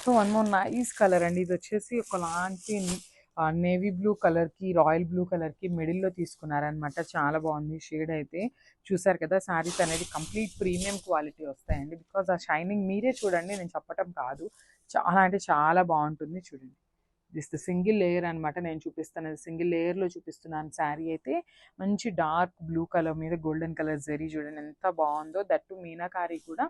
So one more nice colour అండి. ఇది వచ్చేసి ఒకలాంటి నేవీ బ్లూ కలర్కి రాయల్ బ్లూ కలర్కి మిడిల్లో తీసుకున్నారనమాట. చాలా బాగుంది షేడ్ అయితే. చూసారు కదా, శారీస్ అనేది కంప్లీట్ ప్రీమియం క్వాలిటీ వస్తాయండి. బికాజ్ ఆ షైనింగ్ మీరే చూడండి, నేను చెప్పటం కాదు. చాలా అంటే చాలా బాగుంటుంది. చూడండి, దిస్ ద సింగిల్ లేయర్ అనమాట. నేను చూపిస్తాను, సింగిల్ లేయర్లో చూపిస్తున్నాను. శారీ అయితే మంచి డార్క్ బ్లూ కలర్ మీద గోల్డెన్ కలర్ జరీ. చూడండి ఎంత బాగుందో. దట్టు మీనాకారి కూడా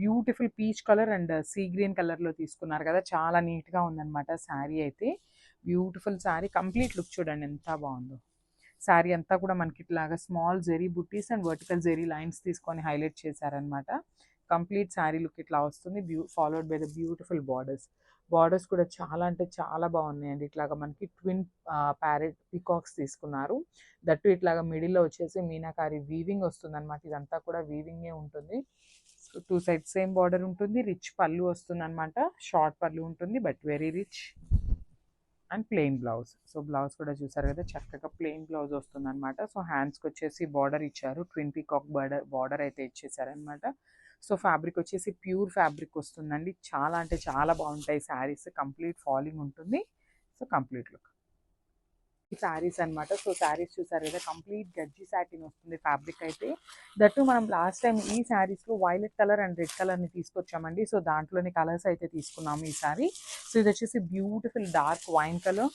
beautiful peach colour and sea green కలర్లో తీసుకున్నారు కదా. చాలా నీట్గా ఉందన్నమాట శారీ అయితే. బ్యూటిఫుల్ శారీ. కంప్లీట్ లుక్ చూడండి ఎంత బాగుందో. శారీ అంతా కూడా మనకి ఇట్లాగా small zari bootis and vertical zari lines తీసుకొని హైలైట్ చేశారనమాట. కంప్లీట్ శారీ లుక్ ఇట్లా వస్తుంది. Followed by the beautiful borders. Borders కూడా చాలా అంటే చాలా బాగున్నాయండి. ఇట్లాగా మనకి ట్విన్ ప్యారెట్ పికాక్స్ తీసుకున్నారు. దట్టు ఇట్లాగా మిడిల్లో వచ్చేసి మీనాకారి వీవింగ్ వస్తుంది అనమాట. ఇదంతా కూడా వీవింగే ఉంటుంది. టూ సైడ్ సేమ్ బార్డర్ ఉంటుంది. రిచ్ పళ్ళు వస్తుంది అనమాట. షార్ట్ పళ్ళు ఉంటుంది but very rich. And plain blouse. So blouse కూడా చూసారు కదా, చక్కగా ప్లెయిన్ బ్లౌజ్ వస్తుంది అనమాట. సో హ్యాండ్స్కి వచ్చేసి బార్డర్ ఇచ్చారు. ట్విన్ పీకాక్ బార్డర్ అయితే ఇచ్చేసారనమాట. సో ఫ్యాబ్రిక్ వచ్చేసి ప్యూర్ ఫ్యాబ్రిక్ వస్తుందండి. చాలా అంటే చాలా బాగుంటాయి శారీస్. కంప్లీట్ ఫాలింగ్ ఉంటుంది. సో కంప్లీట్ లుక్ శారీస్ అనమాట. సో శారీస్ చూసారు కదా, కంప్లీట్ గజ్జి సాటిన్ వస్తుంది ఫ్యాబ్రిక్ అయితే. దట్టు మనం లాస్ట్ టైం ఈ శారీస్లో వైలెట్ కలర్ అండ్ రెడ్ కలర్ని తీసుకొచ్చామండి. సో దాంట్లోని కలర్స్ అయితే తీసుకున్నాము ఈసారి. సో ఇది వచ్చేసి beautiful dark wine colour.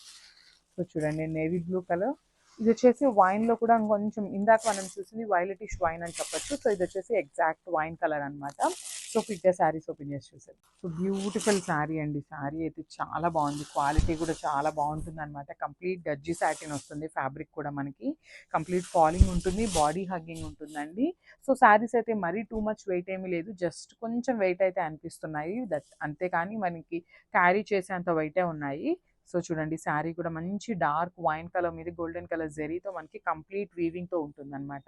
So చూడండి, నేవీ బ్లూ కలర్. ఇది వచ్చేసి వైన్లో కూడా కొంచెం ఇందాక మనం చూసింది వైలెటిష్ వైన్ అని చెప్పొచ్చు. సో ఇది వచ్చేసి ఎగ్జాక్ట్ వైన్ కలర్ అనమాట. సో పిక్చర్ శారీస్ ఓపెన్ చేసి చూసారు. సో బ్యూటిఫుల్ శారీ అండి. శారీ అయితే చాలా బాగుంది. క్వాలిటీ కూడా చాలా బాగుంటుంది అనమాట. కంప్లీట్ గజ్జి సాటిన్ వస్తుంది. ఫ్యాబ్రిక్ కూడా మనకి కంప్లీట్ ఫాలింగ్ ఉంటుంది. బాడీ హగ్గింగ్ ఉంటుందండి. సో శారీస్ అయితే మరీ టూ మచ్ వెయిట్ ఏమీ లేదు. జస్ట్ కొంచెం వెయిట్ అయితే అనిపిస్తున్నాయి. అంతేకాని మనకి క్యారీ చేసేంత వెయిటే ఉన్నాయి. సో చూడండి, శారీ కూడా మంచి డార్క్ వైన్ కలర్ మీద గోల్డెన్ కలర్ జరీతో మనకి కంప్లీట్ వీవింగ్తో ఉంటుందన్నమాట.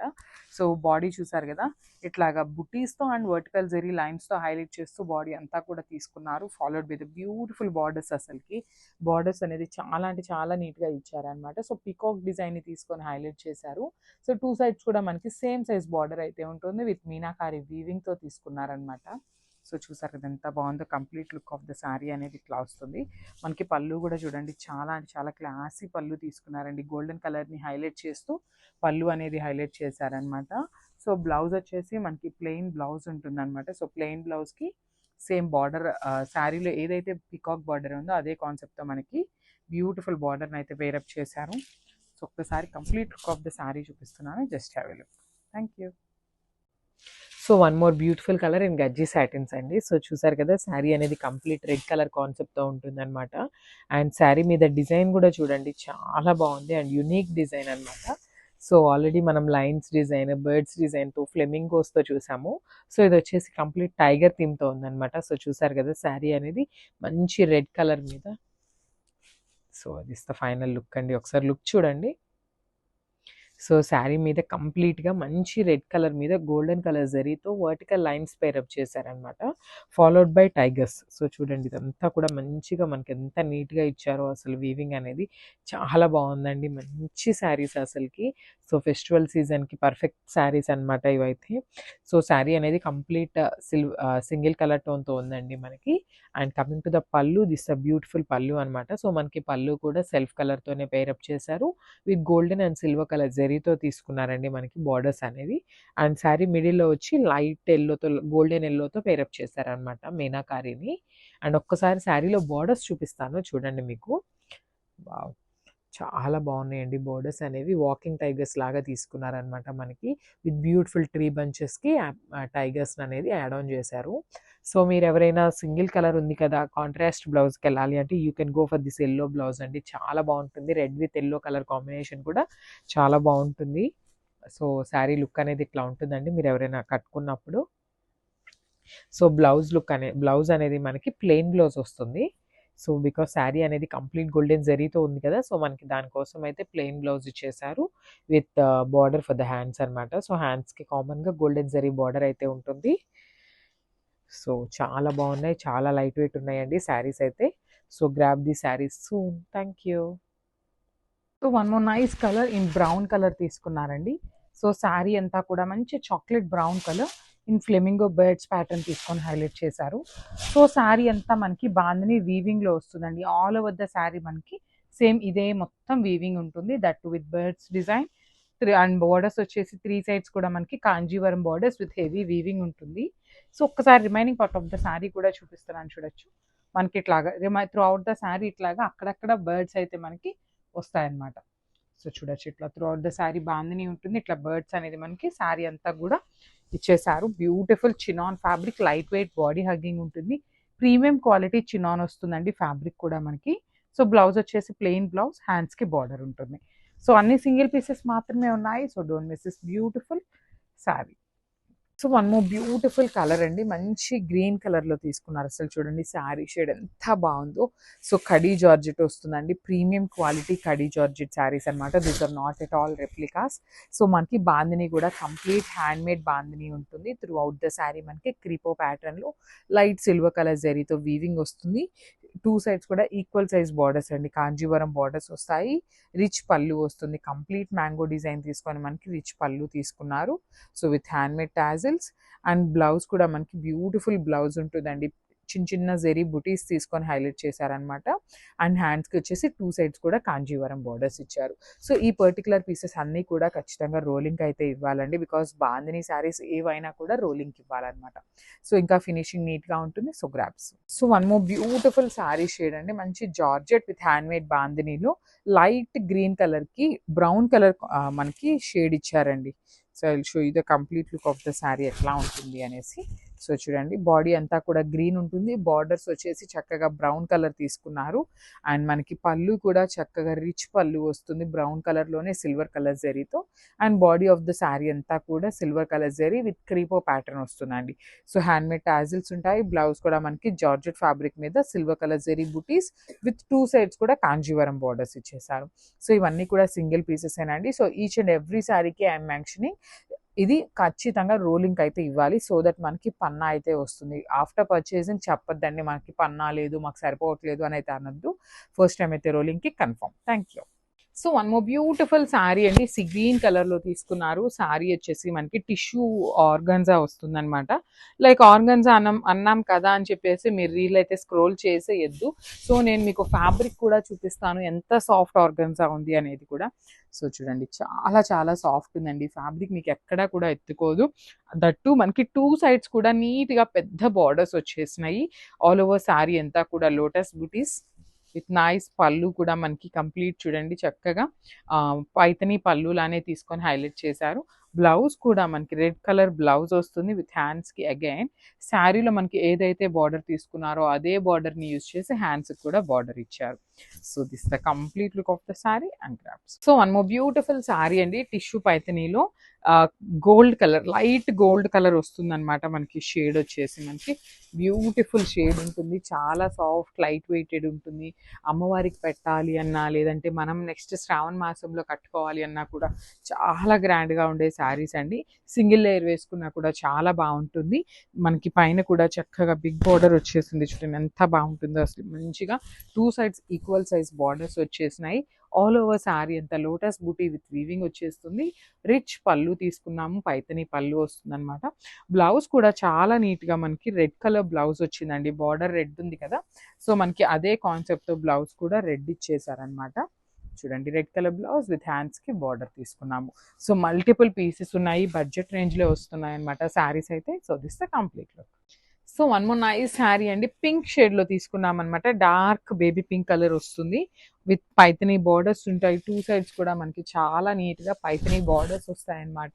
సో బాడీ చూసారు కదా, ఇట్లాగా బుటీస్తో అండ్ వర్టికల్ జరీ లైన్స్తో హైలైట్ చేస్తూ బాడీ అంతా కూడా తీసుకున్నారు. Followed by the beautiful borders. అసలుకి బార్డర్స్ అనేది చాలా అంటే చాలా నీట్గా ఇచ్చారనమాట. సో పికాక్ డిజైన్ని తీసుకొని హైలైట్ చేశారు. సో టూ సైడ్స్ కూడా మనకి సేమ్ సైజ్ బార్డర్ అయితే ఉంటుంది. విత్ మీనాకారి వీవింగ్తో తీసుకున్నారనమాట. సో చూసారు కదా ఎంత బాగుందో. Complete look of the sari అనేది ఇట్లా వస్తుంది. మనకి పళ్ళు కూడా చూడండి, చాలా అంటే చాలా క్లాసీ పళ్ళు తీసుకున్నారండి. గోల్డెన్ కలర్ని హైలైట్ చేస్తూ పళ్ళు అనేది హైలైట్ చేశారనమాట. సో బ్లౌజ్ వచ్చేసి మనకి ప్లెయిన్ బ్లౌజ్ ఉంటుంది అనమాట. సో ప్లెయిన్ బ్లౌజ్కి సేమ్ బార్డర్, శారీలో ఏదైతే పికాక్ బార్డర్ ఉందో అదే కాన్సెప్ట్తో మనకి బ్యూటిఫుల్ బార్డర్ని అయితే వేరప్ చేశారు. సో ఒక్కసారి complete look of the sari చూపిస్తున్నాను. Just have a look. Thank you. So one more beautiful colour in gajji satins అండి. సో చూసారు కదా, శారీ అనేది కంప్లీట్ రెడ్ కలర్ కాన్సెప్ట్తో ఉంటుంది అనమాట. అండ్ శారీ మీద డిజైన్ కూడా చూడండి, చాలా బాగుంది అండ్ యునిక్ డిజైన్ అనమాట. సో ఆల్రెడీ మనం లైన్స్ డిజైన్, బర్డ్స్ డిజైన్తో, ఫ్లెమింగోస్తో చూసాము. సో ఇది వచ్చేసి కంప్లీట్ టైగర్ థీమ్తో ఉందన్నమాట. సో చూసారు కదా, శారీ అనేది మంచి రెడ్ కలర్ మీద. So this the final look అండి. ఒకసారి లుక్ చూడండి. సో శారీ మీద కంప్లీట్గా మంచి రెడ్ కలర్ మీద గోల్డెన్ కలర్ జరీతో వర్టికల్ లైన్స్ పేరప్ చేశారనమాట. Followed by tigers. సో చూడండి, ఇదంతా కూడా మంచిగా మనకి ఎంత నీట్గా ఇచ్చారో అసలు. వీవింగ్ అనేది చాలా బాగుందండి. మంచి శారీస్ అసలుకి. సో ఫెస్టివల్ సీజన్కి పర్ఫెక్ట్ శారీస్ అనమాట ఇవైతే. సో శారీ అనేది కంప్లీట్ సింగిల్ కలర్ టోన్తో ఉందండి మనకి. అండ్ కమింగ్ టు ద పళ్ళు, దిస్ అ బ్యూటిఫుల్ పళ్ళు అనమాట. సో మనకి పళ్ళు కూడా సెల్ఫ్ కలర్తోనే పేరప్ చేశారు. With golden and silver colour జరీతో తీసుకున్నారండి మనకి బార్డర్స్ అనేవి. అండ్ శారీ మిడిల్లో వచ్చి లైట్ ఎల్లోతో, గోల్డెన్ ఎల్లోతో పేరప్ చేశారనమాట మీనాకారిని. అండ్ ఒక్కసారి శారీలో బార్డర్స్ చూపిస్తాను చూడండి మీకు. వావ్, చాలా బాగున్నాయండి బోర్డర్స్ అనేవి. వాకింగ్ టైగర్స్ లాగా తీసుకున్నారనమాట మనకి. విత్ బ్యూటిఫుల్ ట్రీ బంచెస్కి టైగర్స్ అనేది యాడ్ ఆన్ చేశారు. సో మీరు ఎవరైనా సింగిల్ కలర్ ఉంది కదా, కాంట్రాస్ట్ బ్లౌజ్కి వెళ్ళాలి అంటే you can go for this yellow blouse అండి. చాలా బాగుంటుంది. Red with yellow colour combination కూడా చాలా బాగుంటుంది. సో శారీ లుక్ అనేది ఇట్లా ఉంటుందండి మీరు ఎవరైనా కట్టుకున్నప్పుడు. సో బ్లౌజ్ అనేది మనకి ప్లెయిన్ బ్లౌజ్ వస్తుంది. సో బికాస్ శారీ అనేది కంప్లీట్ గోల్డెన్ జరీతో ఉంది కదా, సో మనకి దానికోసం అయితే ప్లెయిన్ బ్లౌజ్ ఇచ్చేసారు with border for the hands అనమాట. సో హ్యాండ్స్కి కామన్గా గోల్డెన్ జరీ బార్డర్ అయితే ఉంటుంది. సో చాలా బాగున్నాయి, చాలా లైట్ వెయిట్ ఉన్నాయండి శారీస్ అయితే. So grab the saris soon. Thank you. So one more nice colour in brown colour తీసుకున్నారండి. సో శారీ అంతా కూడా మంచి chocolate brown colour. In flamingo birds pattern తీసుకొని హైలైట్ చేశారు. సో శారీ అంతా మనకి బాందిని వీవింగ్లో వస్తుందండి. ఆల్ ఓవర్ ద శారీ మనకి సేమ్ ఇదే మొత్తం వీవింగ్ ఉంటుంది, that with birds design. And borders వచ్చేసి 3 సైడ్స్ కూడా మనకి Kanjeevaram borders with heavy weaving ఉంటుంది. సో ఒక్కసారి remaining part of the sari కూడా చూపిస్తున్నాను చూడొచ్చు. మనకి ఇట్లాగా త్రూ అవుట్ ద శారీ ఇట్లాగా అక్కడక్కడ బర్డ్స్ అయితే మనకి వస్తాయన్నమాట. సో చూడొచ్చు ఇట్లా through out the sari bandhani ఉంటుంది, ఇట్లా బర్డ్స్ అనేది మనకి శారీ అంతా కూడా ఇచ్చేసారు. Beautiful chinon fabric, light weight body hugging ఉంటుంది, ప్రీమియం క్వాలిటీ చినాన్ వస్తుందండి ఫ్యాబ్రిక్ కూడా మనకి. సో బ్లౌజ్ వచ్చేసి ప్లెయిన్ బ్లౌజ్, హ్యాండ్స్కి బార్డర్ ఉంటుంది. సో అన్ని సింగిల్ పీసెస్ మాత్రమే ఉన్నాయి. So don't miss this beautiful sari. So one more beautiful colour అండి, మంచి గ్రీన్ కలర్లో తీసుకున్నారు. అసలు చూడండి శారీ షేడ్ ఎంత బాగుందో. సో కడీ జార్జెట్ వస్తుందండి, premium quality khaddi georgette saris అనమాట. These are not at all replicas. So మనకి బాందిని కూడా కంప్లీట్ హ్యాండ్ మేడ్ బాందిని ఉంటుంది. త్రూ అవుట్ ద శారీ మనకి క్రీపో ప్యాటర్న్లో లైట్ సిల్వర్ కలర్ జరీతో వీవింగ్ వస్తుంది. 2 సైడ్స్ కూడా ఈక్వల్ సైజ్ బార్డర్స్ అండి, కాంజీవరం బార్డర్స్ వస్తాయి. రిచ్ పళ్ళు వస్తుంది, కంప్లీట్ మ్యాంగో డిజైన్ తీసుకొని మనకి రిచ్ పళ్ళు తీసుకున్నారు. So with handmade tassels. And blouse కూడా మనకి బ్యూటిఫుల్ బ్లౌజ్ ఉంటుందండి, చిన్న చిన్న జెరీ బుటీస్ తీసుకొని హైలైట్ చేశారనమాట. అండ్ హ్యాండ్స్కి వచ్చేసి 2 సైడ్స్ కూడా కాంజీవరం బార్డర్స్ ఇచ్చారు. సో ఈ పర్టికులర్ పీసెస్ అన్నీ కూడా ఖచ్చితంగా రోలింగ్ అయితే ఇవ్వాలండి, బికాస్ బాందిని శారీస్ ఏవైనా కూడా రోలింగ్కి ఇవ్వాలన్నమాట. సో ఇంకా ఫినిషింగ్ నీట్గా ఉంటుంది. సో గ్రాప్స్. So one more beautiful sari shade అండి, మంచి జార్జెట్ విత్ హ్యాండ్మేడ్ బాందినీలో లైట్ గ్రీన్ కలర్కి బ్రౌన్ కలర్ మనకి షేడ్ ఇచ్చారండి. So I will show you the complete look of the sari ఎట్లా ఉంటుంది అనేసి. సో చూడండి బాడీ అంతా కూడా గ్రీన్ ఉంటుంది, బార్డర్స్ వచ్చేసి చక్కగా బ్రౌన్ కలర్ తీసుకున్నారు. అండ్ మనకి పళ్ళు కూడా చక్కగా రిచ్ పళ్ళు వస్తుంది, బ్రౌన్ కలర్లోనే సిల్వర్ కలర్ జరీతో. And body of the sari అంతా కూడా silver colour zari with క్రీపో pattern వస్తుందండి. సో హ్యాండ్మేడ్ టాజిల్స్ ఉంటాయి. బ్లౌజ్ కూడా మనకి జార్జెట్ ఫ్యాబ్రిక్ మీద silver colour zari buttis with 2 sides కూడా కాంజీవరం బార్డర్స్ ఇచ్చేసారు. సో ఇవన్నీ కూడా సింగిల్ పీసెస్ ఏనండి. సో ఈచ్ అండ్ ఎవ్రీ శారీకి ఐఎమ్ మెన్షనింగ్ ఇది ఖచ్చితంగా రోలింగ్ అయితే ఇవ్వాలి, సో దట్ మనకి పన్నా అయితే వస్తుంది. ఆఫ్టర్ పర్చేసింగ్ చెప్పొద్దండి మనకి పన్నా లేదు, మాకు సరిపోవట్లేదు అని అయితే అనొద్దు. ఫస్ట్ టైం అయితే రోలింగ్కి confirm. Thank you. So one more beautiful sari అండి, గ్రీన్ కలర్లో తీసుకున్నారు. శారీ వచ్చేసి మనకి టిష్యూ ఆర్గన్జా వస్తుందన్నమాట. లైక్ ఆర్గన్జా అన్నాం కదా అని చెప్పేసి మీరు రీల్ అయితే స్క్రోల్ చేసేయద్దు. సో నేను మీకు ఫ్యాబ్రిక్ కూడా చూపిస్తాను, ఎంత సాఫ్ట్ ఆర్గన్జా ఉంది అనేది కూడా. సో చూడండి చాలా చాలా సాఫ్ట్ ఉందండి ఫ్యాబ్రిక్, మీకు ఎక్కడా కూడా ఎత్తుకోదు. దట్టు మనకి 2 సైడ్స్ కూడా నీట్గా పెద్ద బార్డర్స్ వచ్చేసినాయి. ఆల్ ఓవర్ శారీ అంతా కూడా లోటస్ బుటీస్ విత్ నైస్ పళ్ళు కూడా మనకి కంప్లీట్ చూడండి చక్కగా పైతని పళ్ళు లానే తీసుకొని హైలైట్ చేశారు. బ్లౌజ్ కూడా మనకి రెడ్ కలర్ బ్లౌజ్ వస్తుంది విత్ హ్యాండ్స్కి. అగైన్ శారీలో మనకి ఏదైతే బార్డర్ తీసుకున్నారో అదే బార్డర్ని యూజ్ చేసి హ్యాండ్స్కి కూడా బార్డర్ ఇచ్చారు. So this the complete look of the sari and crafts. So one more beautiful sari అండి, టిష్యూ పైతనీలో gold colour, light gold colour వస్తుంది అనమాట. మనకి షేడ్ వచ్చేసి మనకి బ్యూటిఫుల్ షేడ్ ఉంటుంది, చాలా సాఫ్ట్ లైట్ వెయిటెడ్ ఉంటుంది. అమ్మవారికి పెట్టాలి అన్నా లేదంటే మనం నెక్స్ట్ శ్రావణ మాసంలో కట్టుకోవాలి అన్నా కూడా చాలా గ్రాండ్గా ఉండే శారీస్ అండి. సింగిల్ లేయర్ వేసుకున్నా కూడా చాలా బాగుంటుంది. మనకి పైన కూడా చక్కగా బిగ్ బార్డర్ వచ్చేసింది, చూడండి ఎంత బాగుంటుందో అసలు. మంచిగా 2 సైడ్స్ ఈక్వల్ సైజ్ బార్డర్స్ వచ్చేసినాయి. ఆల్ ఓవర్ శారీ అంతా లోటస్ బూటీ విత్ వీవింగ్ వచ్చేస్తుంది. రిచ్ పళ్ళు తీసుకున్నాము, పైతని పళ్ళు వస్తుంది అనమాట. బ్లౌజ్ కూడా చాలా నీట్గా మనకి రెడ్ కలర్ బ్లౌజ్ వచ్చిందండి, బార్డర్ రెడ్ ఉంది కదా, సో మనకి అదే కాన్సెప్ట్తో బ్లౌజ్ కూడా రెడ్ ఇచ్చేసారనమాట. చూడండి రెడ్ కలర్ బ్లౌజ్ విత్ హ్యాండ్స్కి బార్డర్ తీసుకున్నాము. సో మల్టిపుల్ పీసెస్ ఉన్నాయి, బడ్జెట్ రేంజ్లో వస్తున్నాయి అనమాట శారీస్ అయితే. So this the complete look. So one more nice sari అండి, పింక్ షేడ్లో తీసుకున్నాం అనమాట. డార్క్ బేబీ పింక్ కలర్ వస్తుంది విత్ పైతనీ బార్డర్స్ ఉంటాయి. 2 సైడ్స్ కూడా మనకి చాలా నీట్గా పైతనీ బార్డర్స్ వస్తాయన్నమాట.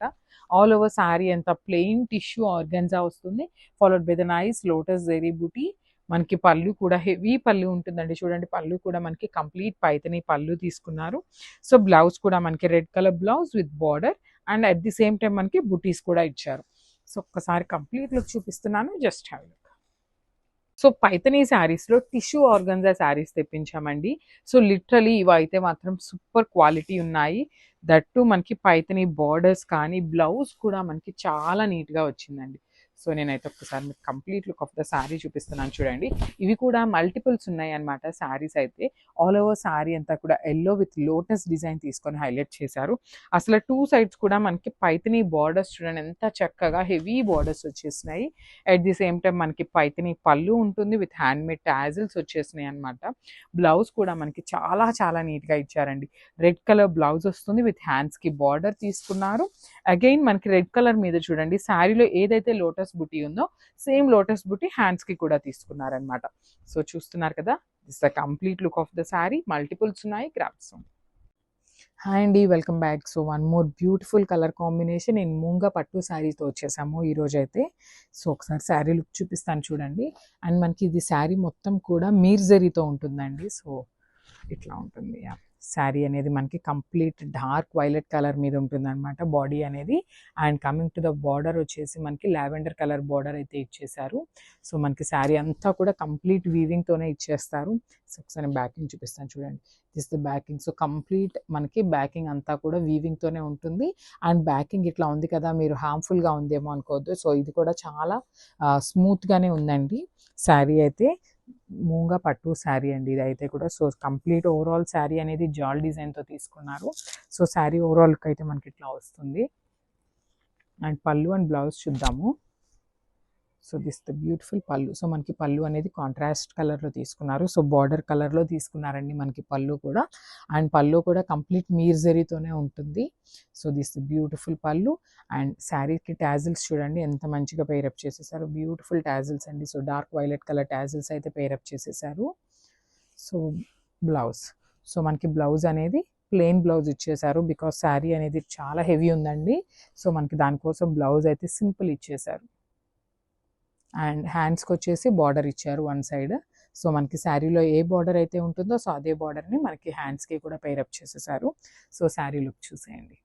ఆల్ ఓవర్ శారీ అంతా ప్లెయిన్ టిష్యూ ఆర్గన్జా వస్తుంది, followed by the nice lotus zari booti. మనకి పళ్ళు కూడా హెవీ పళ్ళు ఉంటుందండి, చూడండి పళ్ళు కూడా మనకి కంప్లీట్ పైతనీ పళ్ళు తీసుకున్నారు. సో బ్లౌజ్ కూడా మనకి red colour blouse with border and at the same time మనకి బుటీస్ కూడా ఇచ్చారు. సో ఒక్కసారి కంప్లీట్ లుక్ చూపిస్తున్నాను, just have look. So paithani శారీస్లో టిష్యూ ఆర్గన్జా శారీస్ తెప్పించామండి. సో లిటరలీ ఇవి అయితే మాత్రం సూపర్ క్వాలిటీ ఉన్నాయి. దట్టు మనకి పైతనీ బార్డర్స్ కానీ బ్లౌజ్ కూడా మనకి చాలా నీట్గా వచ్చిందండి. సో నేనైతే ఒక్కసారి మీకు complete look of the sari చూపిస్తున్నాను చూడండి. ఇవి కూడా మల్టిపుల్స్ ఉన్నాయి అనమాట శారీస్ అయితే. ఆల్ ఓవర్ శారీ అంతా కూడా ఎల్లో విత్ లోటస్ డిజైన్ తీసుకొని హైలైట్ చేశారు. అసలు 2 సైడ్స్ కూడా మనకి పైథినీ బార్డర్స్ చూడండి ఎంత చక్కగా హెవీ బార్డర్స్ వచ్చేసినాయి. అట్ ది సేమ్ టైం మనకి పైథినీ పళ్ళు ఉంటుంది విత్ హ్యాండ్మేడ్ టాజిల్స్ వచ్చేసినాయి అనమాట. బ్లౌజ్ కూడా మనకి చాలా చాలా నీట్గా ఇచ్చారండి. రెడ్ కలర్ బ్లౌజ్ వస్తుంది విత్ హ్యాండ్స్కి బార్డర్ తీసుకున్నారు. అగైన్ మనకి రెడ్ కలర్ మీద చూడండి శారీలో ఏదైతే లోటస్ బుటీ ఉందో సేమ్ లోటస్ బుటీ హ్యాండ్స్కి కూడా తీసుకున్నారనమాట. సో చూస్తున్నారు కదా, this the complete look of the sari. Multiples ఉన్నాయి, గ్రాప్స్. హాయ్ అండి, welcome back. So one more beautiful colour combination నేను మూంగా పట్టు శారీతో వచ్చేసాము ఈరోజు అయితే. సో ఒకసారి శారీ లుక్ చూపిస్తాను చూడండి. అండ్ మనకి ఇది శారీ మొత్తం కూడా మీర్ జరీతో ఉంటుందండి. సో ఇట్లా ఉంటుంది శారీ అనేది మనకి కంప్లీట్ డార్క్ వైలెట్ కలర్ మీద ఉంటుంది అనమాట బాడీ అనేది. And coming to the border వచ్చేసి మనకి లావెండర్ కలర్ బార్డర్ అయితే ఇచ్చేసారు. సో మనకి శారీ అంతా కూడా కంప్లీట్ వీవింగ్తోనే ఇచ్చేస్తారు. సో ఒకసారి బ్యాకింగ్ చూపిస్తాను చూడండి. This the backing. So complete మనకి బ్యాకింగ్ అంతా కూడా వీవింగ్తోనే ఉంటుంది. అండ్ బ్యాకింగ్ ఇట్లా ఉంది కదా, మీరు హార్మ్ఫుల్గా ఉందేమో అనుకోవద్దు. సో ఇది కూడా చాలా స్మూత్గానే ఉందండి శారీ అయితే. మూంగా పట్టు శారీ అండి ఇది అయితే కూడా. సో కంప్లీట్ ఓవరాల్ శారీ అనేది జాల్ డిజైన్తో తీసుకున్నారు. సో శారీ ఓవరాల్కి అయితే మనకి ఇట్లా వస్తుంది. అండ్ పళ్ళు అండ్ బ్లౌజ్ చూద్దాము. సో దిస్ ద బ్యూటిఫుల్ పళ్ళు. సో మనకి పళ్ళు అనేది కాంట్రాస్ట్ కలర్లో తీసుకున్నారు. సో బార్డర్ కలర్లో తీసుకున్నారండి మనకి పళ్ళు కూడా. అండ్ పళ్ళు కూడా కంప్లీట్ మీర్ జరీతోనే ఉంటుంది. సో దిస్ ద బ్యూటిఫుల్ పళ్ళు. అండ్ శారీకి టాజిల్స్ చూడండి ఎంత మంచిగా పేరప్ చేసేసారు. బ్యూటిఫుల్ టాజిల్స్ అండి. So dark violet colour tassels అయితే పేరప్ చేసేసారు. So blouse. సో మనకి బ్లౌజ్ అనేది ప్లెయిన్ బ్లౌజ్ ఇచ్చేసారు బికాస్ శారీ అనేది చాలా హెవీ ఉందండి. సో మనకి దానికోసం బ్లౌజ్ అయితే సింపుల్ ఇచ్చేసారు. అండ్ హ్యాండ్స్కి వచ్చేసి బార్డర్ ఇచ్చారు వన్ సైడ్. సో మనకి శారీలో ఏ బార్డర్ అయితే ఉంటుందో సో అదే బార్డర్ని మనకి హ్యాండ్స్కి కూడా పేరప్ చేసేసారు. సో శారీ లుక్ చూసేయండి.